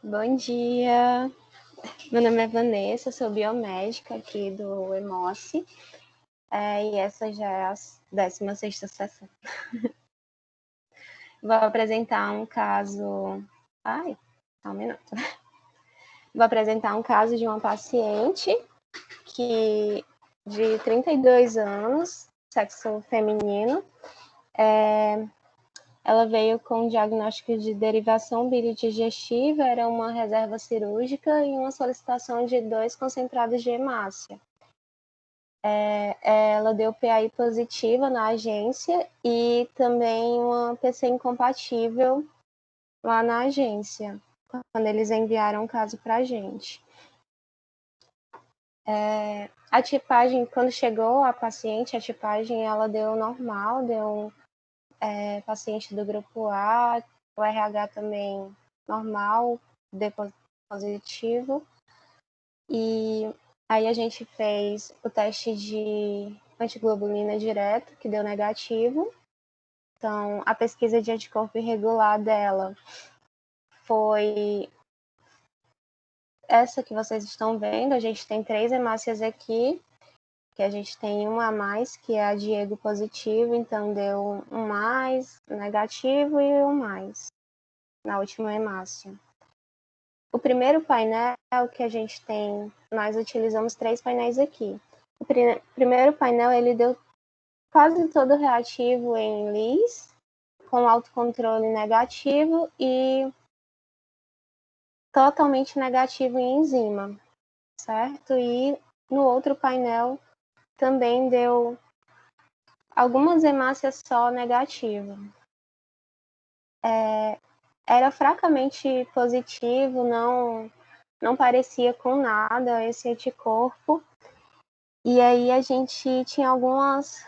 Bom dia, meu nome é Vanessa, sou biomédica aqui do EMOSSE, e essa já é a 16ª sessão. Vou apresentar um caso... só um minuto. Vou apresentar um caso de uma paciente de 32 anos, sexo feminino. Ela veio com diagnóstico de derivação bilidigestiva, era uma reserva cirúrgica e uma solicitação de 2 concentrados de hemácia. Ela deu PAI positiva na agência e também uma PC incompatível lá na agência, quando eles enviaram o caso para a gente. A tipagem, quando chegou a paciente, a tipagem ela deu normal, deu paciente do grupo A, o RH também normal, deu positivo. E aí a gente fez o teste de antiglobulina direto, que deu negativo. Então, a pesquisa de anticorpo irregular dela foi essa que vocês estão vendo. A gente tem 3 hemácias aqui, que a gente tem uma a mais, que é a Diego positivo, então deu um mais, negativo e um mais na última hemácia. O primeiro painel que a gente tem, nós utilizamos 3 painéis aqui. O primeiro painel, ele deu quase todo reativo em LIS, com autocontrole negativo e totalmente negativo em enzima, certo? E no outro painel também deu algumas hemácias só negativa. Era fracamente positivo, não parecia com nada esse anticorpo. E aí a gente tinha algumas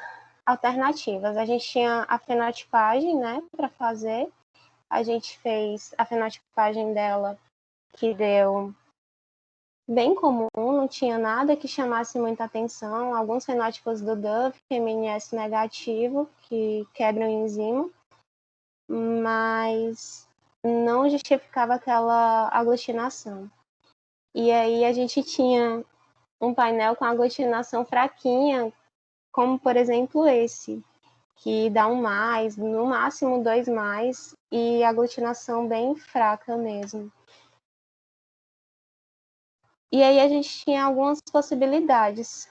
alternativas. A gente tinha a fenotipagem, né, para fazer. A gente fez a fenotipagem dela, que deu bem comum, não tinha nada que chamasse muita atenção. Alguns fenótipos do Duff, MNS negativo, que quebram enzima, mas não justificava aquela aglutinação. E aí a gente tinha um painel com aglutinação fraquinha, como por exemplo esse, que dá um mais, no máximo 2 mais, e aglutinação bem fraca mesmo. E aí a gente tinha algumas possibilidades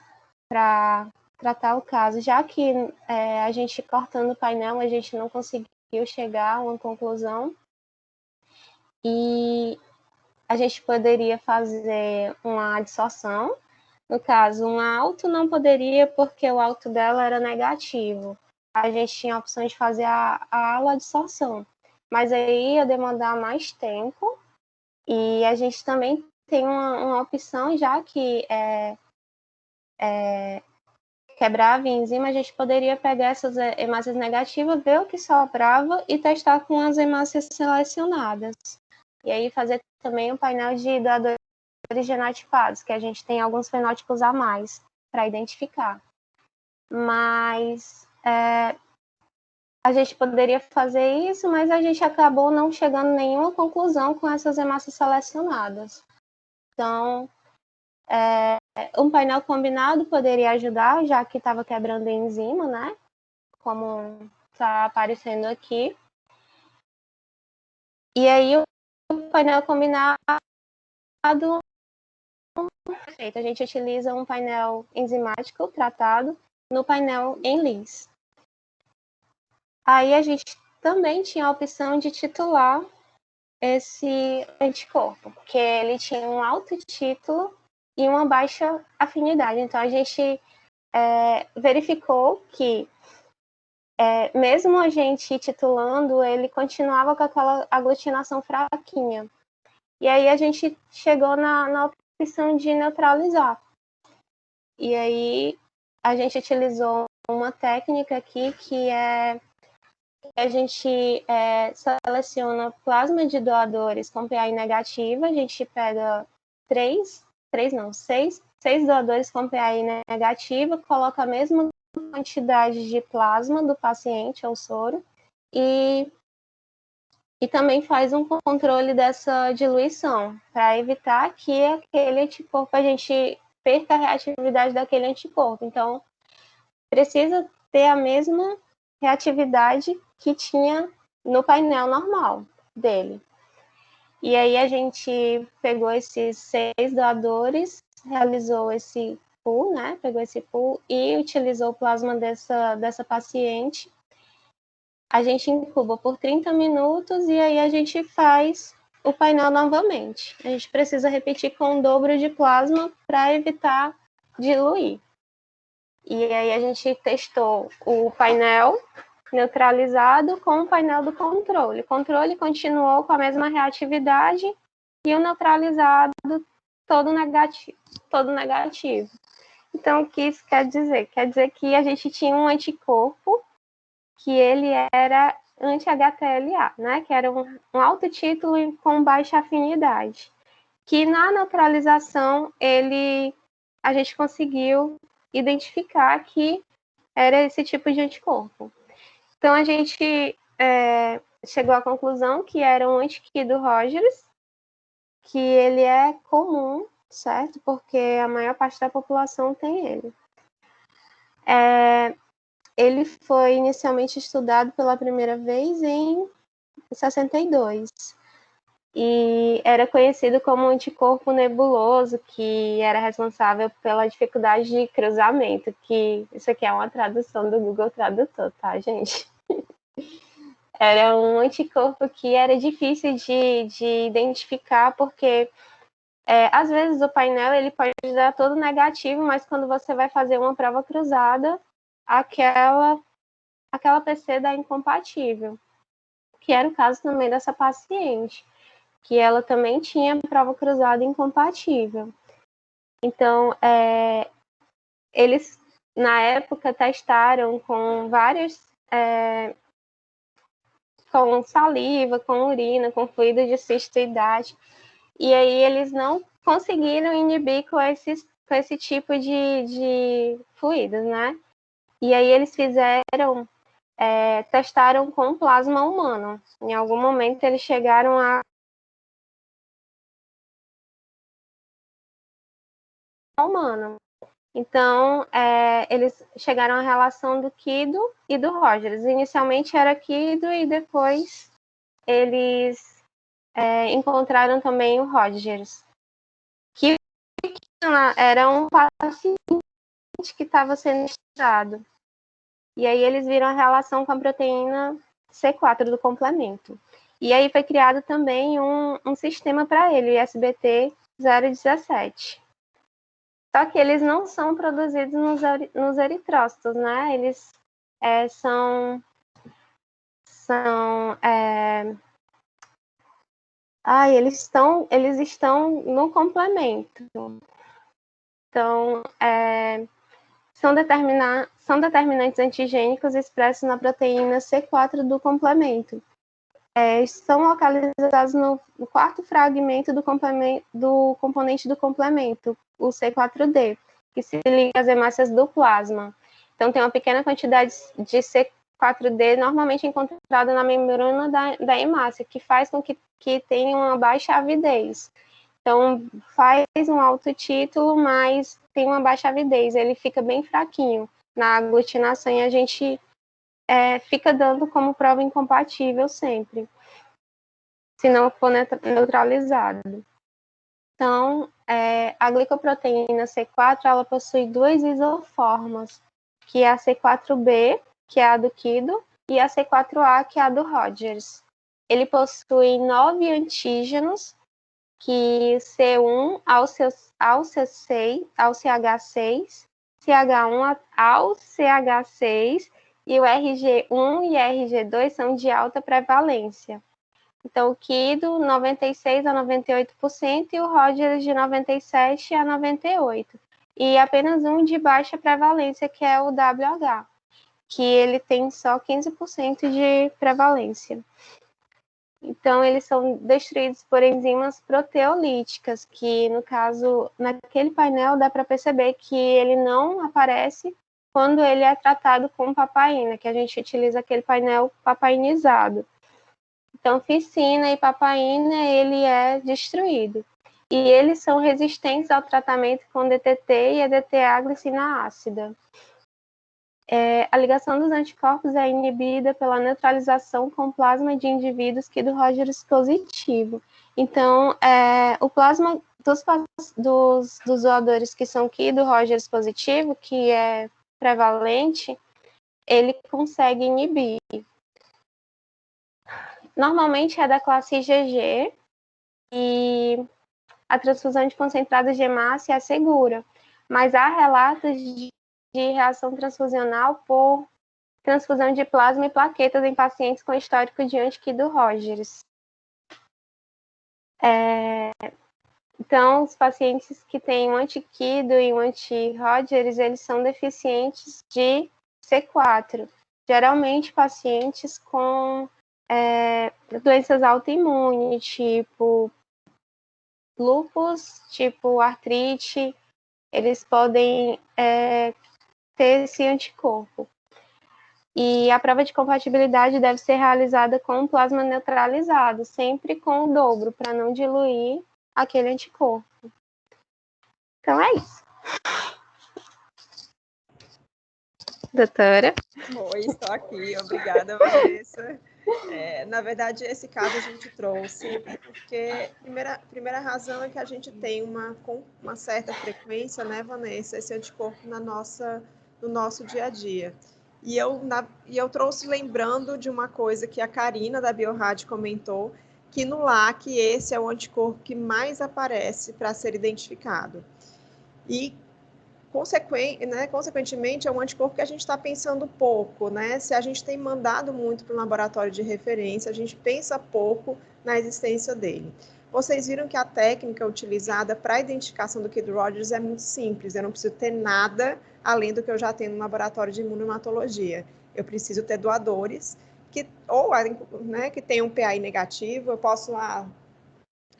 para tratar o caso, já que a gente cortando o painel, a gente não conseguiu chegar a uma conclusão, e a gente poderia fazer uma adsorção. No caso, um alto não poderia, porque o alto dela era negativo. A gente tinha a opção de fazer a ala adsorção, mas aí ia demandar mais tempo, e a gente também tem uma opção, já que quebrava a enzima, a gente poderia pegar essas hemácias negativas, ver o que sobrava e testar com as hemácias selecionadas. E aí fazer também um painel de doadores genotipados, que a gente tem alguns fenótipos a mais para identificar. Mas a gente poderia fazer isso, mas a gente acabou não chegando a nenhuma conclusão com essas hemácias selecionadas. Então, um painel combinado poderia ajudar, já que estava quebrando a enzima, né? Como está aparecendo aqui. E aí, o painel combinado, a gente utiliza um painel enzimático tratado no painel em LIS. Aí a gente também tinha a opção de titular esse anticorpo, porque ele tinha um alto título e uma baixa afinidade. Então a gente verificou que mesmo a gente titulando, ele continuava com aquela aglutinação fraquinha. E aí a gente chegou na opção de neutralizar. E aí a gente utilizou uma técnica aqui que a gente seleciona plasma de doadores com PAI negativa. A gente pega seis doadores com PAI negativa, coloca a mesma quantidade de plasma do paciente ou soro e e também faz um controle dessa diluição, para evitar que aquele anticorpo, a gente perca a reatividade daquele anticorpo. Então, precisa ter a mesma reatividade que tinha no painel normal dele. E aí a gente pegou esses 6 doadores, realizou esse pool, né? Pegou esse pool e utilizou o plasma dessa paciente. A gente incuba por 30 minutos e aí a gente faz o painel novamente. A gente precisa repetir com o dobro de plasma para evitar diluir. E aí a gente testou o painel neutralizado com o painel do controle. O controle continuou com a mesma reatividade e o neutralizado todo negativo. Então, o que isso quer dizer? Quer dizer que a gente tinha um anticorpo que ele era anti-HTLA, né? Que era um alto título com baixa afinidade. Que na neutralização a gente conseguiu identificar que era esse tipo de anticorpo. Então, a gente chegou à conclusão que era um anti-Q do Rogers, que ele é comum, certo? Porque a maior parte da população tem ele. Ele foi inicialmente estudado pela primeira vez em 62. E era conhecido como um anticorpo nebuloso, que era responsável pela dificuldade de cruzamento, que isso aqui é uma tradução do Google Tradutor, tá, gente? Era um anticorpo que era difícil de identificar, porque às vezes o painel ele pode dar todo negativo, mas quando você vai fazer uma prova cruzada, aquela PC dá incompatível, que era o caso também dessa paciente, que ela também tinha prova cruzada incompatível. Então, eles, na época, testaram com várias... com saliva, com urina, com fluido de cistoidade, e aí eles não conseguiram inibir com esse tipo de fluidos, né? E aí eles testaram com plasma humano. Em algum momento eles chegaram a humano. Então, eles chegaram à relação do Kido e do Rogers. Inicialmente era Kido e depois eles encontraram também o Rogers. Que era um paciente que estava sendo estudado. E aí eles viram a relação com a proteína C4 do complemento. E aí foi criado também um sistema para ele, o ISBT 017. Só que eles não são produzidos nos eritrócitos, né? Eles eles estão no complemento. Então, são determinantes antigênicos expressos na proteína C4 do complemento. São localizados no quarto fragmento do componente do complemento, o C4D, que se liga às hemácias do plasma. Então, tem uma pequena quantidade de C4D normalmente encontrada na membrana da hemácia, que faz com que tenha uma baixa avidez. Então, faz um alto título, mas tem uma baixa avidez, ele fica bem fraquinho na aglutinação e a gente fica dando como prova incompatível sempre, se não for neutralizado. Então, a glicoproteína C4, ela possui duas isoformas, que é a C4b, que é a do Kido, e a C4a, que é a do Rogers. Ele possui 9 antígenos, que C1 ao CH6, CH1 ao CH6, e o RG1 e RG2 são de alta prevalência. Então, o Kido, 96% a 98%, e o Rogers, de 97% a 98%. E apenas um de baixa prevalência, que é o WH, que ele tem só 15% de prevalência. Então, eles são destruídos por enzimas proteolíticas, que, no caso, naquele painel, dá para perceber que ele não aparece quando ele é tratado com papaina, que a gente utiliza aquele painel papainizado. Então, ficina e papaina, ele é destruído. E eles são resistentes ao tratamento com DTT e EDTA glicina ácida. A ligação dos anticorpos é inibida pela neutralização com plasma de indivíduos que do Rogers positivo. Então, o plasma dos doadores que são aqui do Rogers positivo, que é prevalente, ele consegue inibir. Normalmente é da classe IgG e a transfusão de concentrado de hemácia é segura, mas há relatos de reação transfusional por transfusão de plasma e plaquetas em pacientes com histórico de anti-Guido Rogers. Então, os pacientes que têm um anti-Guido e um anti-Rogers, eles são deficientes de C4. Geralmente, pacientes com doenças autoimunes, tipo lúpus, tipo artrite, eles podem ter esse anticorpo. E a prova de compatibilidade deve ser realizada com plasma neutralizado, sempre com o dobro, para não diluir aquele anticorpo. Então é isso. Doutora? Oi, estou aqui. Obrigada, Vanessa. Na verdade, esse caso a gente trouxe porque a primeira razão é que a gente tem com uma certa frequência, né, Vanessa, esse anticorpo no nosso dia a dia. E eu trouxe lembrando de uma coisa que a Karina, da Biorad, comentou, que no LAC esse é o anticorpo que mais aparece para ser identificado. E consequentemente, é um anticorpo que a gente está pensando pouco, né? Se a gente tem mandado muito para um laboratório de referência, a gente pensa pouco na existência dele. Vocês viram que a técnica utilizada para a identificação do Kid Rogers é muito simples, eu não preciso ter nada além do que eu já tenho no laboratório de imunohematologia. Eu preciso ter doadores que tenham um PAI negativo, eu posso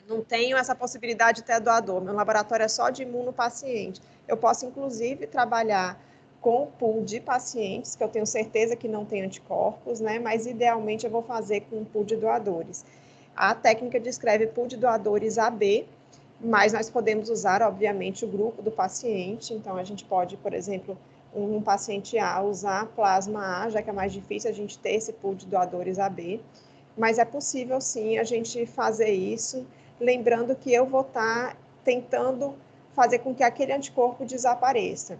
não tenho essa possibilidade de ter doador, meu laboratório é só de imunopaciente. Eu posso, inclusive, trabalhar com o pool de pacientes, que eu tenho certeza que não tem anticorpos, né? Mas, idealmente, eu vou fazer com um pool de doadores. A técnica descreve pool de doadores AB, mas nós podemos usar, obviamente, o grupo do paciente. Então, a gente pode, por exemplo, um paciente A usar plasma A, já que é mais difícil a gente ter esse pool de doadores AB. Mas é possível, sim, a gente fazer isso, lembrando que eu vou estar tentando fazer com que aquele anticorpo desapareça.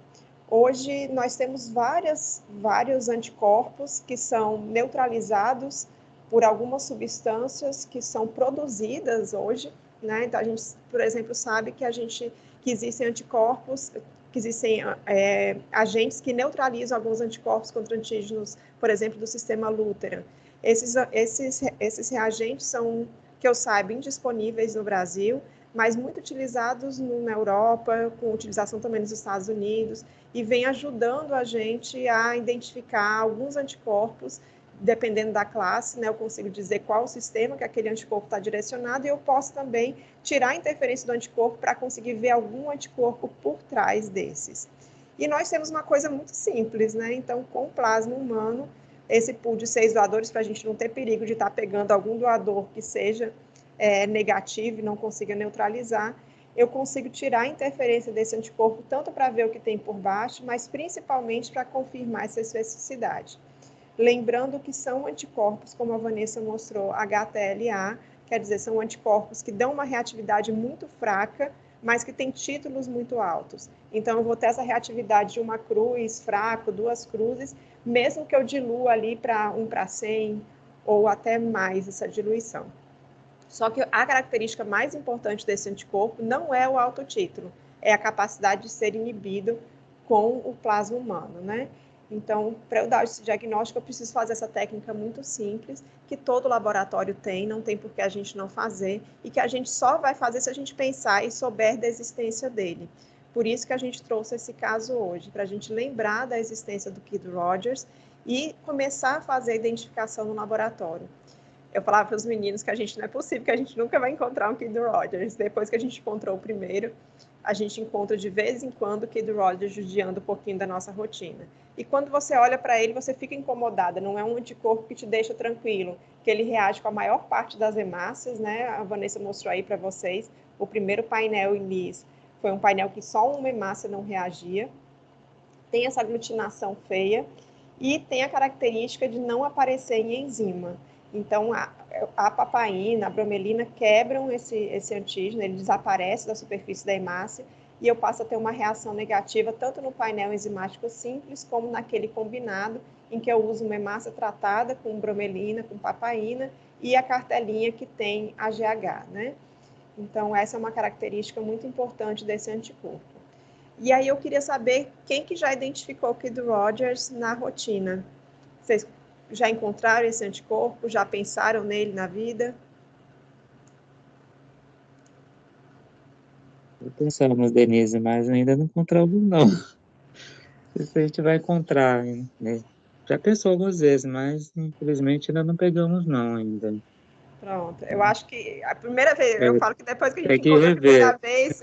Hoje, nós temos vários anticorpos que são neutralizados por algumas substâncias que são produzidas hoje, né? Então, a gente, por exemplo, sabe que existem anticorpos, que existem agentes que neutralizam alguns anticorpos contra antígenos, por exemplo, do sistema Lutheran. Esses reagentes são, que eu saiba, indisponíveis no Brasil, mas muito utilizados na Europa, com utilização também nos Estados Unidos, e vem ajudando a gente a identificar alguns anticorpos, dependendo da classe, né? Eu consigo dizer qual o sistema que aquele anticorpo está direcionado, e eu posso também tirar a interferência do anticorpo para conseguir ver algum anticorpo por trás desses. E nós temos uma coisa muito simples, né? Então, com o plasma humano, esse pool de 6 doadores, para a gente não ter perigo de estar pegando algum doador que seja negativo e não consiga neutralizar, eu consigo tirar a interferência desse anticorpo, tanto para ver o que tem por baixo, mas principalmente para confirmar essa especificidade. Lembrando que são anticorpos, como a Vanessa mostrou, HTLA, quer dizer, são anticorpos que dão uma reatividade muito fraca, mas que têm títulos muito altos. Então, eu vou ter essa reatividade de uma cruz, fraco, 2 cruzes, mesmo que eu dilua ali para 1 para 100 ou até mais essa diluição. Só que a característica mais importante desse anticorpo não é o alto título, é a capacidade de ser inibido com o plasma humano, né? Então, para eu dar esse diagnóstico, eu preciso fazer essa técnica muito simples, que todo laboratório tem, não tem por que a gente não fazer, e que a gente só vai fazer se a gente pensar e souber da existência dele. Por isso que a gente trouxe esse caso hoje, para a gente lembrar da existência do Kid Rogers e começar a fazer a identificação no laboratório. Eu falava para os meninos que não é possível, que a gente nunca vai encontrar um Kid Rogers. Depois que a gente encontrou o primeiro, a gente encontra de vez em quando o Kid Rogers judiando um pouquinho da nossa rotina. E quando você olha para ele, você fica incomodada, não é um anticorpo que te deixa tranquilo, porque ele reage com a maior parte das hemácias, né? A Vanessa mostrou aí para vocês, o primeiro painel em Liz foi um painel que só uma hemácia não reagia, tem essa aglutinação feia e tem a característica de não aparecer em enzima. Então, a papaina, a bromelina quebram esse antígeno, ele desaparece da superfície da hemácia e eu passo a ter uma reação negativa tanto no painel enzimático simples como naquele combinado, em que eu uso uma hemácia tratada com bromelina, com papaina e a cartelinha que tem AGH, né? Então, essa é uma característica muito importante desse anticorpo. E aí eu queria saber quem que já identificou o Kid Rogers na rotina. Vocês já encontraram esse anticorpo? Já pensaram nele na vida? Pensamos, Denise, mas ainda não encontramos, não. Não sei se a gente vai encontrar, né? Já pensou algumas vezes, mas infelizmente ainda não pegamos, não, ainda. Pronto, eu acho que a primeira vez, eu falo que depois que a gente Tem que encontra a primeira rever. vez,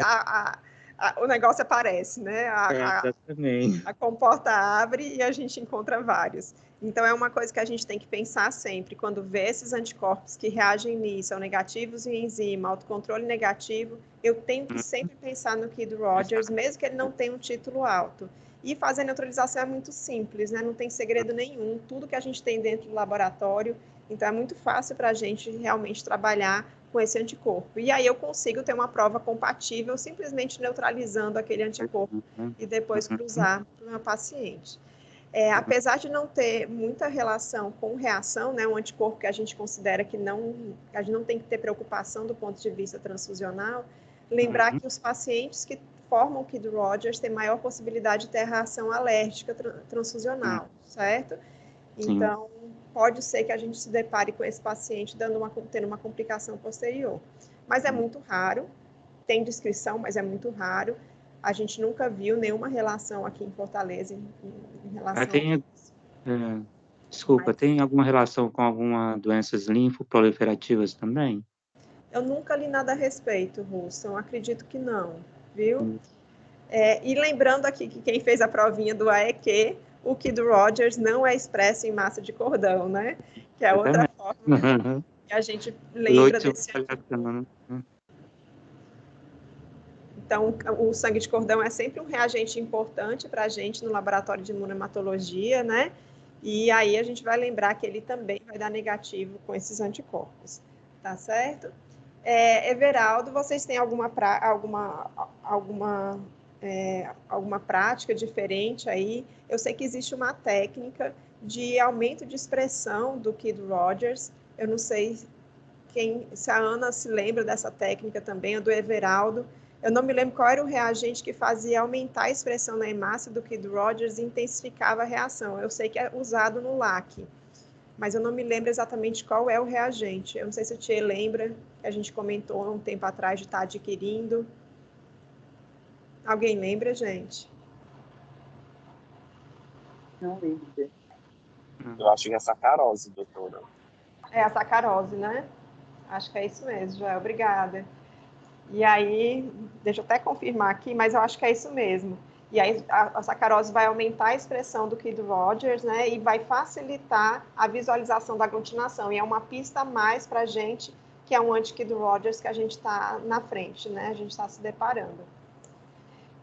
o negócio aparece, né? Exatamente. A comporta abre e a gente encontra vários. Então, é uma coisa que a gente tem que pensar sempre, quando vê esses anticorpos que reagem nisso, são negativos em enzima, autocontrole negativo, eu tenho que sempre pensar no Kid Rogers, mesmo que ele não tenha um título alto. E fazer neutralização é muito simples, né? Não tem segredo nenhum, tudo que a gente tem dentro do laboratório, então é muito fácil para a gente realmente trabalhar com esse anticorpo. E aí eu consigo ter uma prova compatível simplesmente neutralizando aquele anticorpo e depois cruzar para o meu paciente. Apesar de não ter muita relação com reação, né, um anticorpo que a gente considera que a gente não tem que ter preocupação do ponto de vista transfusional, lembrar que os pacientes que formam o Kid Rogers têm maior possibilidade de ter reação alérgica transfusional, certo? Então, pode ser que a gente se depare com esse paciente tendo uma complicação posterior. Mas é muito raro, tem descrição, mas é muito raro. A gente nunca viu nenhuma relação aqui em Fortaleza em relação a isso. Desculpa, Mas tem alguma relação com alguma doenças linfoproliferativas também? eu nunca li nada a respeito, Russo. Acredito que não, viu? E lembrando aqui que quem fez a provinha do AEQ, o Kid Rogers não é expresso em massa de cordão, né? Que é outra Exatamente. forma que a gente lembra Noite desse anticorpo. né? Então, o sangue de cordão é sempre um reagente importante para a gente no laboratório de imunohematologia, né? E aí a gente vai lembrar que ele também vai dar negativo com esses anticorpos, tá certo? Everaldo, vocês têm alguma prática diferente aí? Eu sei que existe uma técnica de aumento de expressão do Kid Rogers. Eu não sei se a Ana se lembra dessa técnica também, a do Everaldo. Eu não me lembro qual era o reagente que fazia aumentar a expressão na hemácia do Kid Rogers e intensificava a reação. Eu sei que é usado no LAC, mas eu não me lembro exatamente qual é o reagente. Eu não sei se o Tchê lembra, que a gente comentou há um tempo atrás de estar adquirindo. Alguém lembra, gente? Não lembro. Eu acho que é sacarose, doutora. É a sacarose, né? Acho que é isso mesmo, Joel. Obrigada. E aí, deixa eu até confirmar aqui, mas eu acho que é isso mesmo. E aí a sacarose vai aumentar a expressão do Kid Rogers, né? E vai facilitar a visualização da aglutinação. E é uma pista a mais para a gente, que é um anti-Kid Rogers que a gente está na frente, né? A gente está se deparando.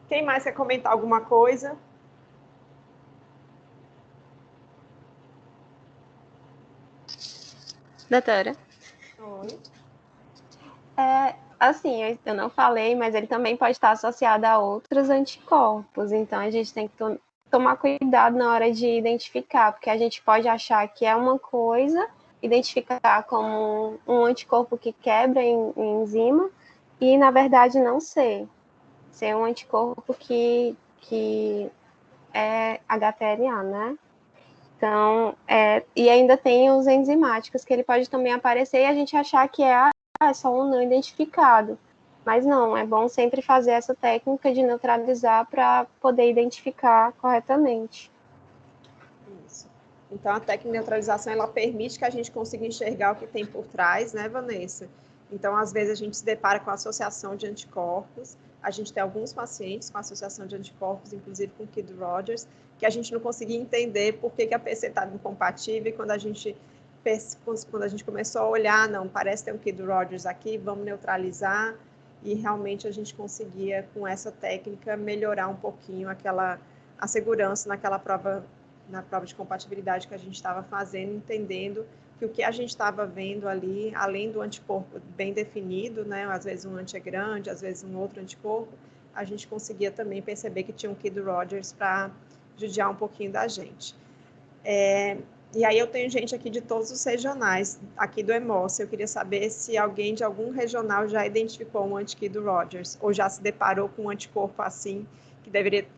Quem mais quer comentar alguma coisa? Doutora? Oi. Assim, eu não falei, mas ele também pode estar associado a outros anticorpos. Então, a gente tem que tomar cuidado na hora de identificar, porque a gente pode achar que é uma coisa, identificar como um anticorpo que quebra em enzima, e, na verdade, não ser. Ser um anticorpo que é HTLA, né? Então, e ainda tem os enzimáticos, que ele pode também aparecer e a gente achar que é só um não identificado. Mas não, é bom sempre fazer essa técnica de neutralizar para poder identificar corretamente. Isso. Então, a técnica de neutralização, ela permite que a gente consiga enxergar o que tem por trás, né, Vanessa? Então, às vezes, a gente se depara com a associação de anticorpos. A gente tem alguns pacientes com associação de anticorpos, inclusive com Kid Rogers, que a gente não conseguia entender por que a PC estava incompatível, e quando a gente quando a gente começou a olhar, não, parece ter um Kid Rogers aqui, vamos neutralizar, e realmente a gente conseguia, com essa técnica, melhorar um pouquinho a segurança na prova de compatibilidade que a gente estava fazendo, entendendo que o que a gente estava vendo ali, além do anticorpo bem definido, né, às vezes um antigrande, às vezes um outro anticorpo, a gente conseguia também perceber que tinha um Kid Rogers para judiar um pouquinho da gente. E aí eu tenho gente aqui de todos os regionais, aqui do Hemócio. Eu queria saber se alguém de algum regional já identificou um anti-Kid Rogers, ou já se deparou com um anticorpo assim,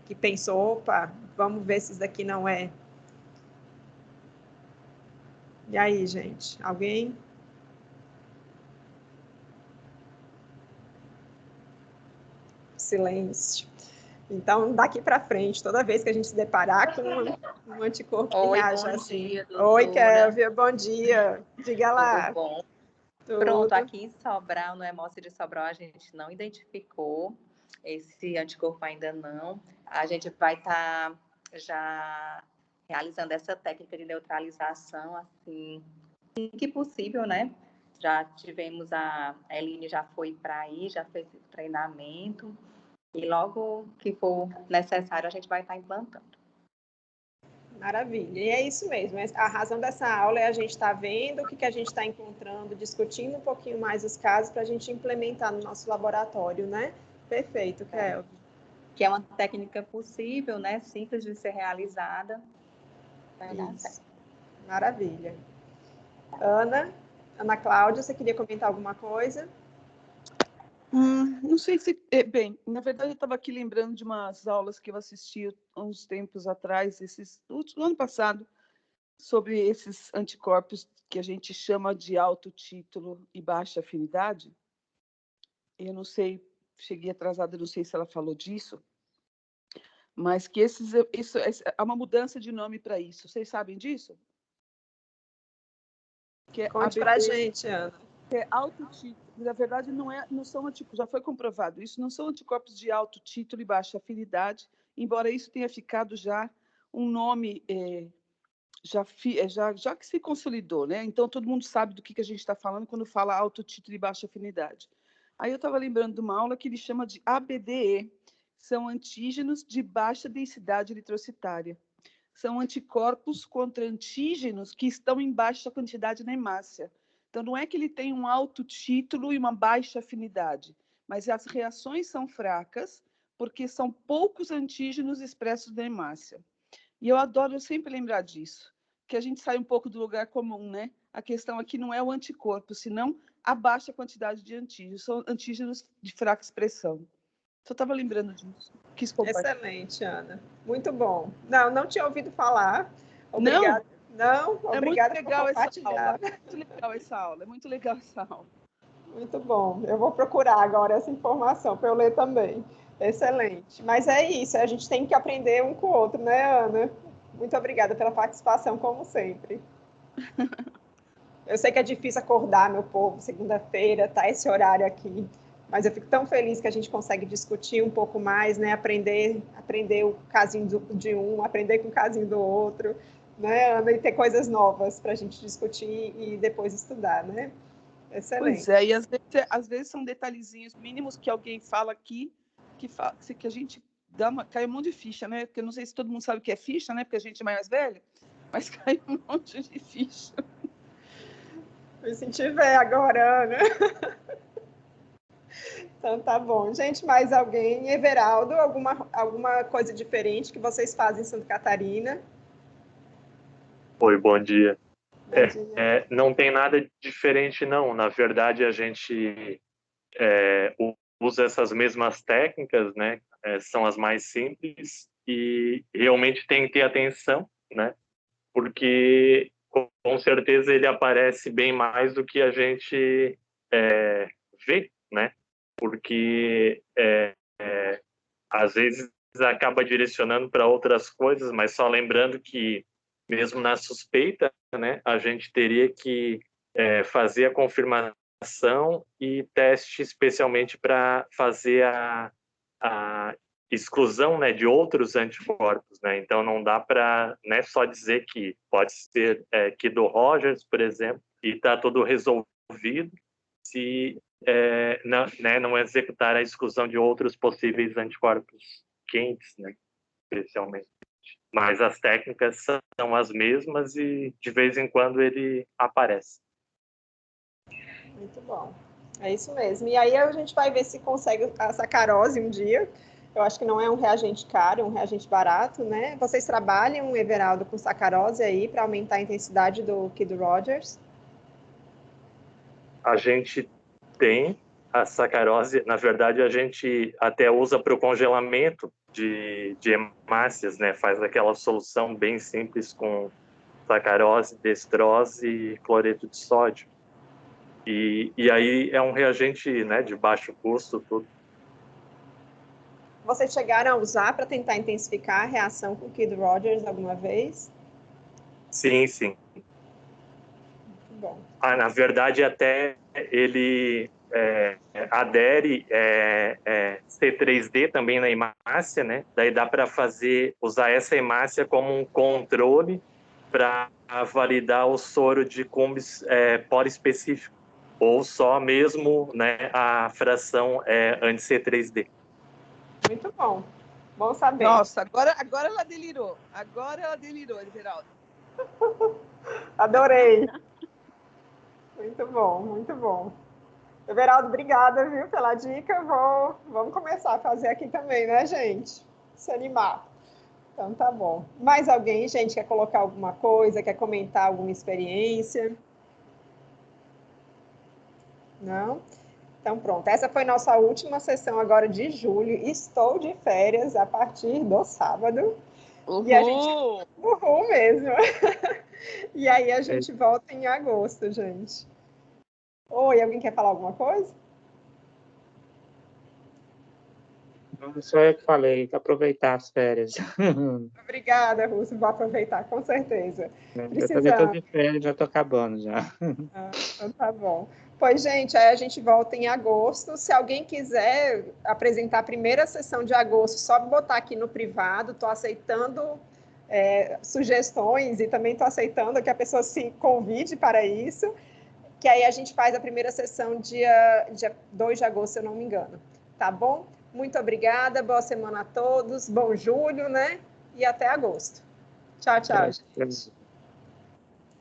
que pensou, opa, vamos ver se isso daqui não é. E aí, gente? Alguém? Silêncio. Então, daqui para frente, toda vez que a gente se deparar com um anticorpo que reaja assim. Dia, Oi, Kélvia, bom dia. Diga lá. Tudo bom? Tudo. Pronto, aqui em Sobral, no Hemócio de Sobral, a gente não identificou esse anticorpo ainda não. A gente vai estar já realizando essa técnica de neutralização, assim que possível, né? Já tivemos a Eline já foi para aí, já fez o treinamento, e logo que for necessário, a gente vai estar implantando. Maravilha, e é isso mesmo. A razão dessa aula é a gente estar vendo o que a gente está encontrando, discutindo um pouquinho mais os casos para a gente implementar no nosso laboratório, né? Perfeito, Kélvia. Que é uma técnica possível, né? Simples de ser realizada. Vai dar certo. Maravilha. Ana Cláudia, você queria comentar alguma coisa? Não sei se... Bem, na verdade, eu estava aqui lembrando de umas aulas que eu assisti uns tempos atrás, no ano passado, sobre esses anticorpos que a gente chama de alto título e baixa afinidade. Eu não sei, cheguei atrasada, não sei se ela falou disso, mas que há uma mudança de nome para isso. Vocês sabem disso? Que Conte para a gente, Ana. É alto título, na verdade não são anticorpos, já foi comprovado, isso não são anticorpos de alto título e baixa afinidade, embora isso tenha ficado já um nome já que se consolidou, né? Então todo mundo sabe do que a gente está falando quando fala alto título e baixa afinidade. Aí eu estava lembrando de uma aula que ele chama de ABDE, são antígenos de baixa densidade eritrocitária. São anticorpos contra antígenos que estão em baixa quantidade na hemácia. Então, não é que ele tem um alto título e uma baixa afinidade, mas as reações são fracas porque são poucos antígenos expressos na hemácia. E eu sempre lembrar disso, que a gente sai um pouco do lugar comum, né? A questão aqui não é o anticorpo, senão a baixa quantidade de antígenos. São antígenos de fraca expressão. Só estava lembrando disso. Quis compartilhar. Excelente, Ana. Muito bom. Não tinha ouvido falar. Obrigada. Não, obrigada por compartilhar. É muito legal essa aula. É muito legal essa aula. Muito bom. Eu vou procurar agora essa informação para eu ler também. Excelente. Mas é isso, a gente tem que aprender um com o outro, né, Ana? Muito obrigada pela participação, como sempre. Eu sei que é difícil acordar, meu povo, segunda-feira, tá esse horário aqui. Mas eu fico tão feliz que a gente consegue discutir um pouco mais, né? Aprender o casinho de um, aprender com o casinho do outro, né, Ana? E ter coisas novas para a gente discutir e depois estudar, né? Excelente. Pois é, e às vezes são detalhezinhos mínimos que alguém fala aqui, que a gente cai um monte de ficha, né? Porque eu não sei se todo mundo sabe o que é ficha, né? Porque a gente é mais velho, mas cai um monte de ficha. Me senti velha agora, Ana. Então tá bom. Gente, mais alguém? Everaldo, alguma coisa diferente que vocês fazem em Santa Catarina? Oi, bom dia. Bom dia. Não tem nada diferente, não. Na verdade, a gente usa essas mesmas técnicas, né? São as mais simples e realmente tem que ter atenção, né? Porque com certeza ele aparece bem mais do que a gente vê, né? Porque às vezes acaba direcionando para outras coisas, mas só lembrando que mesmo na suspeita, né, a gente teria que fazer a confirmação e teste especialmente para fazer a exclusão, né, de outros anticorpos, né? Então não dá para, né, só dizer que pode ser que do Rogers, por exemplo, e está tudo resolvido se não, né, não executar a exclusão de outros possíveis anticorpos quentes, né, especialmente. Mas as técnicas são as mesmas e de vez em quando ele aparece. Muito bom. É isso mesmo. E aí a gente vai ver se consegue a sacarose um dia. Eu acho que não é um reagente caro, é um reagente barato, né? Vocês trabalham, Everaldo, com sacarose aí para aumentar a intensidade do Kid Rogers? A gente tem a sacarose, na verdade a gente até usa para o congelamento de hemácias, né? Faz aquela solução bem simples com sacarose, destrose e cloreto de sódio. E aí é um reagente, né, de baixo custo, tudo. Vocês chegaram a usar para tentar intensificar a reação com o Kid Rogers alguma vez? Sim, sim. Muito bom. Na verdade, até ele adere C3D também na hemácia, né? Daí dá para usar essa hemácia como um controle para validar o soro de cumbis poliespecífico, ou só mesmo, né, a fração anti-C3D. Muito bom. Bom saber. Nossa, agora ela delirou. Agora ela delirou, Everaldo. Adorei. Muito bom, muito bom. Everaldo, obrigada, viu, pela dica. Vamos começar a fazer aqui também, né, gente? Se animar. Então, tá bom. Mais alguém, gente, quer colocar alguma coisa, quer comentar alguma experiência? Não? Então, pronto. Essa foi nossa última sessão agora de julho. Estou de férias a partir do sábado. Uhul! E a gente... Uhul mesmo. E aí a gente volta em agosto, gente. Oi, alguém quer falar alguma coisa? Só eu que falei, aproveitar as férias. Obrigada, Rússio. Vou aproveitar, com certeza. Eu também estou de férias, já estou acabando já. Então tá bom. Pois, gente, aí a gente volta em agosto. Se alguém quiser apresentar a primeira sessão de agosto, só botar aqui no privado. Estou aceitando sugestões e também estou aceitando que a pessoa se convide para isso. Que aí a gente faz a primeira sessão dia 2 de agosto, se eu não me engano. Tá bom? Muito obrigada, boa semana a todos, bom julho, né? E até agosto. Tchau, tchau, gente.